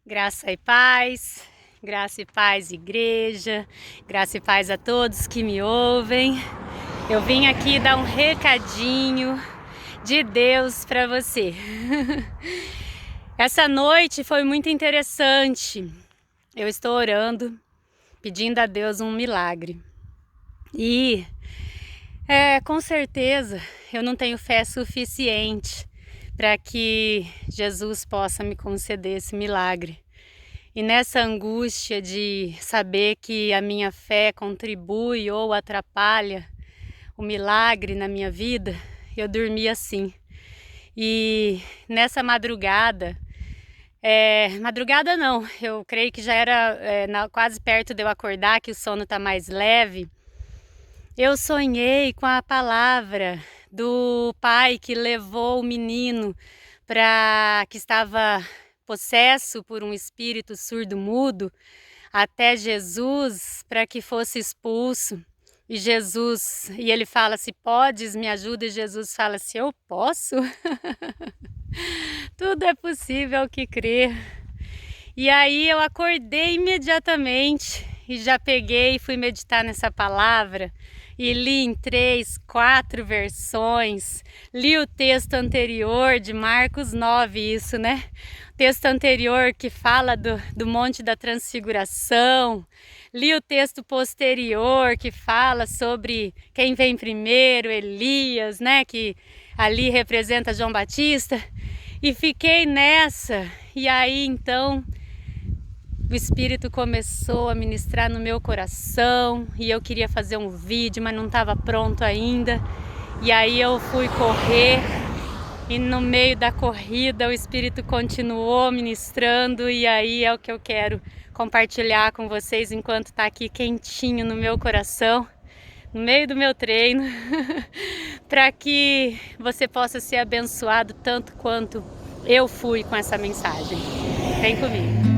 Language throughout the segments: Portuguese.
Graça e paz, igreja, graça e paz a todos que me ouvem. Eu vim aqui dar um recadinho de Deus para você. Essa noite foi muito interessante. Eu estou orando, pedindo a Deus um milagre. E com certeza eu não tenho fé suficiente para que Jesus possa me conceder esse milagre. E nessa angústia de saber que a minha fé contribui ou atrapalha o milagre na minha vida, eu dormi assim. E nessa madrugada, madrugada não, eu creio que já era quase perto de eu acordar, que o sono está mais leve, eu sonhei com a palavra do pai que levou o menino que estava possesso por um espírito surdo-mudo até Jesus para que fosse expulso. E ele fala: se podes, me ajuda. E Jesus fala: se eu posso? Tudo é possível ao que crer. E aí eu acordei imediatamente e já peguei e fui meditar nessa palavra. E li em 3, 4 versões, li o texto anterior de Marcos 9, isso, né? O texto anterior que fala do Monte da Transfiguração, li o texto posterior que fala sobre quem vem primeiro, Elias, né? Que ali representa João Batista, e fiquei nessa, e aí então o Espírito começou a ministrar no meu coração e eu queria fazer um vídeo, mas não estava pronto ainda. E aí eu fui correr e no meio da corrida o Espírito continuou ministrando, e aí é o que eu quero compartilhar com vocês enquanto está aqui quentinho no meu coração, no meio do meu treino, para que você possa ser abençoado tanto quanto eu fui com essa mensagem. Vem comigo.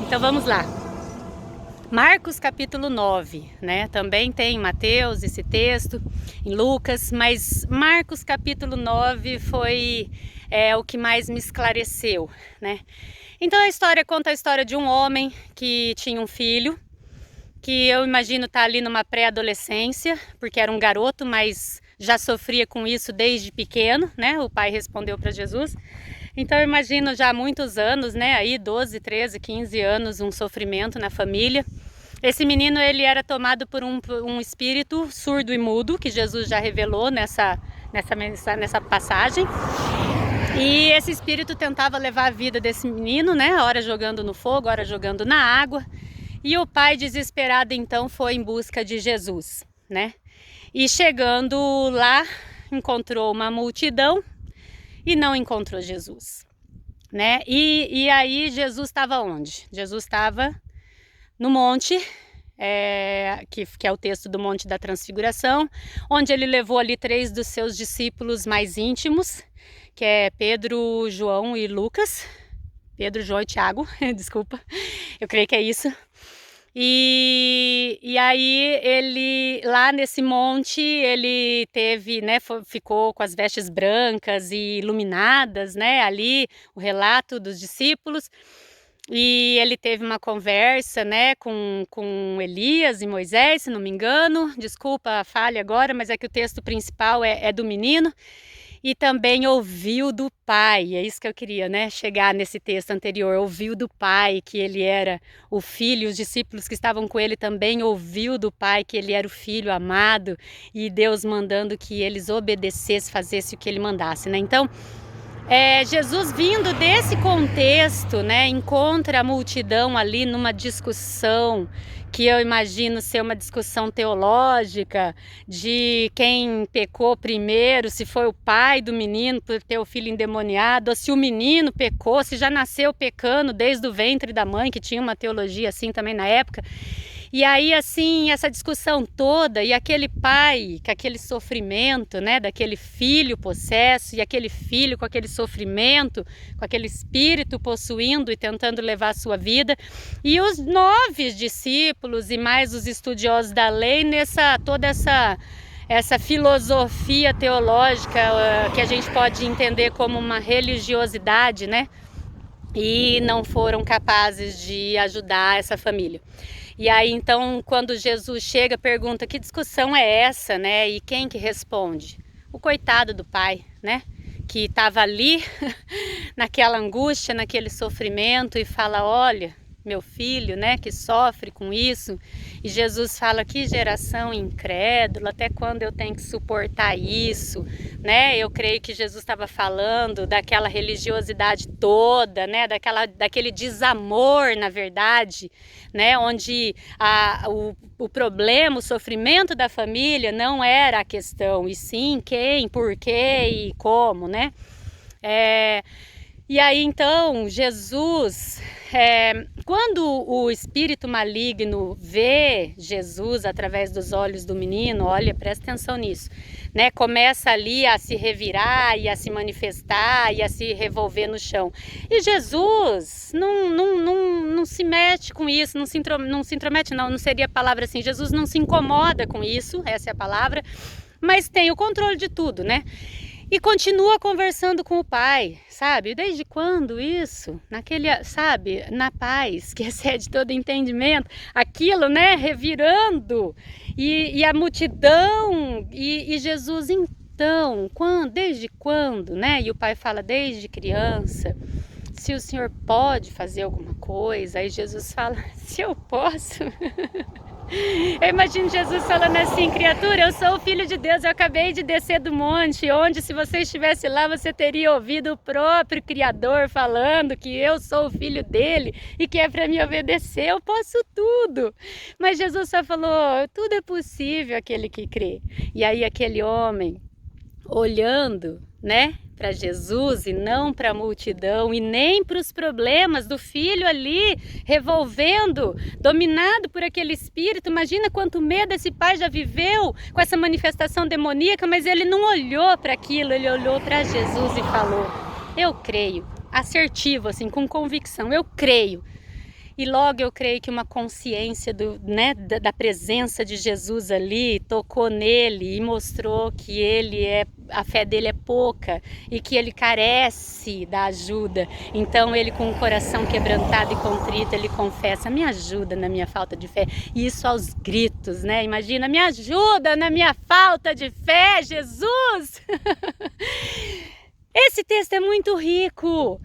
Então vamos lá, Marcos capítulo 9, né? Também tem em Mateus esse texto, em Lucas, mas Marcos capítulo 9 foi o que mais me esclareceu, né? Então a história conta a história de um homem que tinha um filho, que eu imagino tá ali numa pré-adolescência, porque era um garoto, mas já sofria com isso desde pequeno, né? O pai respondeu para Jesus. Então eu imagino já há muitos anos, né, aí 12, 13, 15 anos, um sofrimento na família. Esse menino, ele era tomado por um espírito surdo e mudo, que Jesus já revelou nessa passagem. E esse espírito tentava levar a vida desse menino, né, ora jogando no fogo, ora jogando na água. E o pai, desesperado, então, foi em busca de Jesus, né? E chegando lá, encontrou uma multidão e não encontrou Jesus, né? E aí Jesus estava onde? Jesus estava no monte, que é o texto do Monte da Transfiguração, onde ele levou ali 3 dos seus discípulos mais íntimos, que é Pedro, João e Lucas. Pedro, João e Tiago, desculpa, eu creio que é isso. E aí ele, lá nesse monte, ele teve, né, ficou com as vestes brancas e iluminadas, né, ali o relato dos discípulos, e ele teve uma conversa, né, com Elias e Moisés, se não me engano. Desculpa a falha agora, mas é que o texto principal é do menino. E também ouviu do pai, é isso que eu queria, né, chegar nesse texto anterior, ouviu do pai que ele era o filho, os discípulos que estavam com ele também ouviu do pai que ele era o filho amado, e Deus mandando que eles obedecessem, fazessem o que ele mandasse, né? Então, Jesus, vindo desse contexto, né, encontra a multidão ali numa discussão, que eu imagino ser uma discussão teológica, de quem pecou primeiro, se foi o pai do menino por ter o filho endemoniado, ou se o menino pecou, se já nasceu pecando desde o ventre da mãe, que tinha uma teologia assim também na época. E aí, assim, essa discussão toda, e aquele pai com aquele sofrimento, né, daquele filho possesso, e aquele filho com aquele sofrimento, com aquele espírito possuindo e tentando levar a sua vida, e os 9 discípulos e mais os estudiosos da lei toda essa essa filosofia teológica que a gente pode entender como uma religiosidade, né? E não foram capazes de ajudar essa família. E aí então quando Jesus chega, pergunta que discussão é essa, né? E quem que responde? O coitado do pai, né? Que estava ali naquela angústia, naquele sofrimento e fala, olha, meu filho, né, que sofre com isso. E Jesus fala, que geração incrédula, até quando eu tenho que suportar isso, né? Eu creio que Jesus estava falando daquela religiosidade toda, né, daquele desamor, na verdade, né, onde o problema, o sofrimento da família não era a questão, e sim quem, por quê e como, né? E aí então Jesus, quando o espírito maligno vê Jesus através dos olhos do menino, olha, presta atenção nisso, né? Começa ali a se revirar e a se manifestar e a se revolver no chão. E Jesus não se mete com isso, não se intromete, não seria a palavra assim. Jesus não se incomoda com isso, essa é a palavra, mas tem o controle de tudo, né? E continua conversando com o pai, sabe? Desde quando isso? Naquele, sabe? Na paz, que excede todo entendimento. Aquilo, né? Revirando. E a multidão. E Jesus, então, desde quando, né? E o pai fala, desde criança. Se o senhor pode fazer alguma coisa. Aí Jesus fala, se eu posso... Eu imagino Jesus falando assim, criatura, eu sou o Filho de Deus, eu acabei de descer do monte, onde se você estivesse lá, você teria ouvido o próprio Criador falando que eu sou o Filho dele e que é para me obedecer, eu posso tudo. Mas Jesus só falou, tudo é possível aquele que crê. E aí aquele homem, olhando, né, para Jesus e não para a multidão e nem para os problemas do filho ali revolvendo, dominado por aquele espírito. Imagina quanto medo esse pai já viveu com essa manifestação demoníaca, mas ele não olhou para aquilo, ele olhou para Jesus e falou, eu creio, assertivo assim, com convicção, eu creio. E logo eu creio que uma consciência da presença de Jesus ali tocou nele e mostrou que a fé dele é pouca e que ele carece da ajuda. Então ele, com o coração quebrantado e contrito, ele confessa, me ajuda na minha falta de fé. E isso aos gritos, né? Imagina, me ajuda na minha falta de fé, Jesus! Esse texto é muito rico,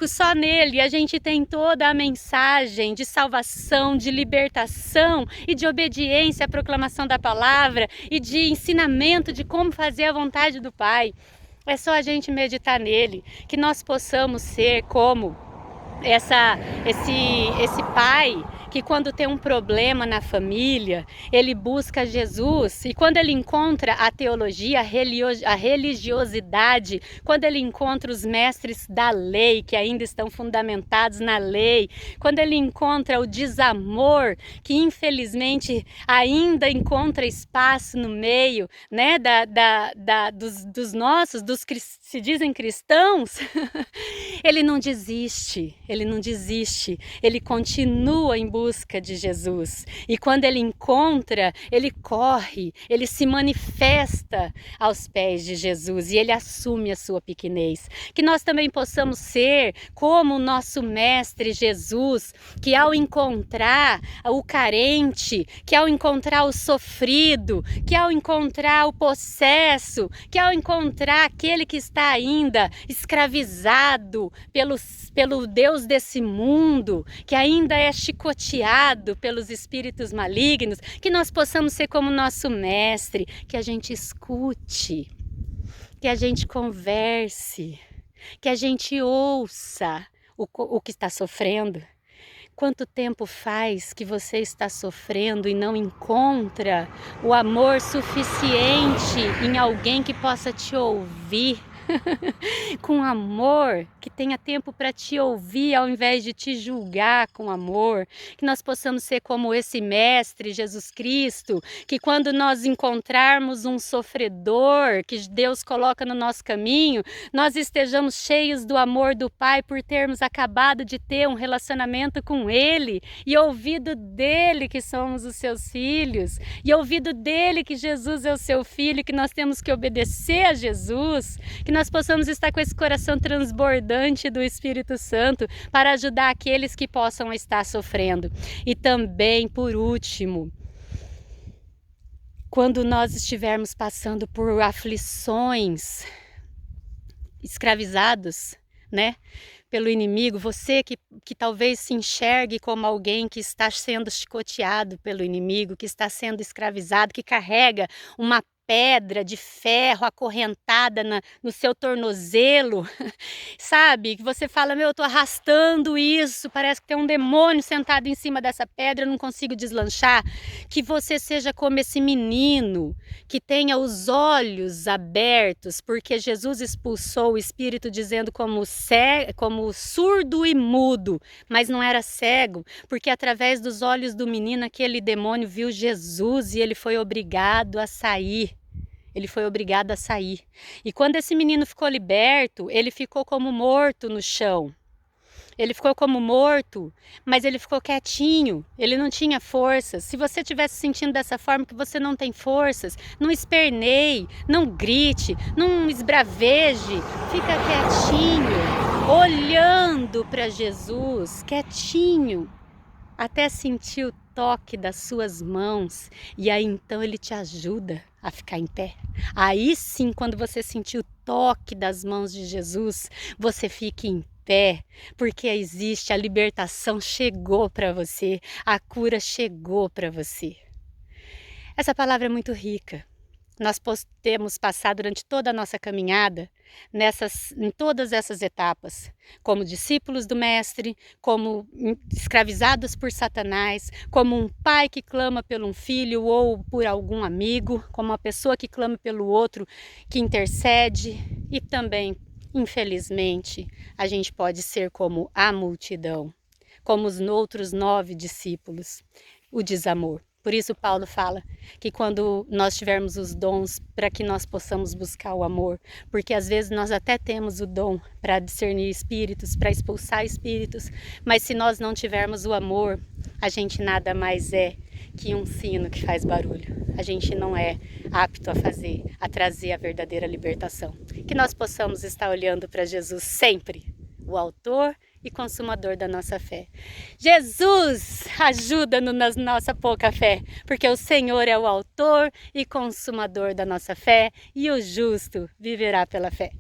só nele a gente tem toda a mensagem de salvação, de libertação e de obediência à proclamação da palavra e de ensinamento de como fazer a vontade do Pai. É só a gente meditar nele, que nós possamos ser como esse pai que quando tem um problema na família, ele busca Jesus e quando ele encontra a teologia, a religiosidade, quando ele encontra os mestres da lei que ainda estão fundamentados na lei, quando ele encontra o desamor que infelizmente ainda encontra espaço no meio, né, dos que se dizem cristãos, ele não desiste, ele continua em busca de Jesus. E quando ele encontra, ele corre, ele se manifesta aos pés de Jesus e ele assume a sua pequenez. Que nós também possamos ser como o nosso mestre Jesus, que ao encontrar o carente, que ao encontrar o sofrido, que ao encontrar o possesso, que ao encontrar aquele que está ainda escravizado pelo Deus desse mundo, que ainda é chicoteado pelos espíritos malignos, que nós possamos ser como nosso mestre, que a gente escute, que a gente converse, que a gente ouça o que está sofrendo. Quanto tempo faz que você está sofrendo e não encontra o amor suficiente em alguém que possa te ouvir? com amor, que tenha tempo para te ouvir ao invés de te julgar com amor, que nós possamos ser como esse mestre Jesus Cristo, que quando nós encontrarmos um sofredor que Deus coloca no nosso caminho, nós estejamos cheios do amor do Pai por termos acabado de ter um relacionamento com Ele e ouvido dele que somos os seus filhos e ouvido dele que Jesus é o seu filho, que nós temos que obedecer a Jesus, que nós possamos estar com esse coração transbordante do Espírito Santo para ajudar aqueles que possam estar sofrendo. E também, por último, quando nós estivermos passando por aflições, escravizados, né, pelo inimigo, você que talvez se enxergue como alguém que está sendo chicoteado pelo inimigo, que está sendo escravizado, que carrega uma pedra de ferro acorrentada no seu tornozelo, sabe? Que você fala, meu, eu tô arrastando isso, parece que tem um demônio sentado em cima dessa pedra, eu não consigo deslanchar. Que você seja como esse menino, que tenha os olhos abertos, porque Jesus expulsou o espírito dizendo como surdo e mudo, mas não era cego, porque através dos olhos do menino aquele demônio viu Jesus e ele foi obrigado a sair. Ele foi obrigado a sair. E quando esse menino ficou liberto, ele ficou como morto no chão. Ele ficou como morto, mas ele ficou quietinho, ele não tinha forças. Se você estiver se sentindo dessa forma, que você não tem forças, não esperneie, não grite, não esbraveje, fica quietinho, olhando para Jesus, quietinho, até sentir o toque das suas mãos, e aí então ele te ajuda a ficar em pé. Aí sim, quando você sentir o toque das mãos de Jesus, você fica em pé, porque existe, a libertação chegou para você, a cura chegou para você. Essa palavra é muito rica. Nós temos passado durante toda a nossa caminhada em todas essas etapas, como discípulos do Mestre, como escravizados por Satanás, como um pai que clama por um filho ou por algum amigo, como uma pessoa que clama pelo outro, que intercede, e também, infelizmente, a gente pode ser como a multidão, como os outros 9 discípulos, o desamor. Por isso Paulo fala que quando nós tivermos os dons, para que nós possamos buscar o amor, porque às vezes nós até temos o dom para discernir espíritos, para expulsar espíritos, mas se nós não tivermos o amor, a gente nada mais é que um sino que faz barulho. A gente não é apto a trazer a verdadeira libertação. Que nós possamos estar olhando para Jesus sempre, o autor e consumador da nossa fé. Jesus, ajuda-nos na nossa pouca fé, porque o Senhor é o autor e consumador da nossa fé, e o justo viverá pela fé.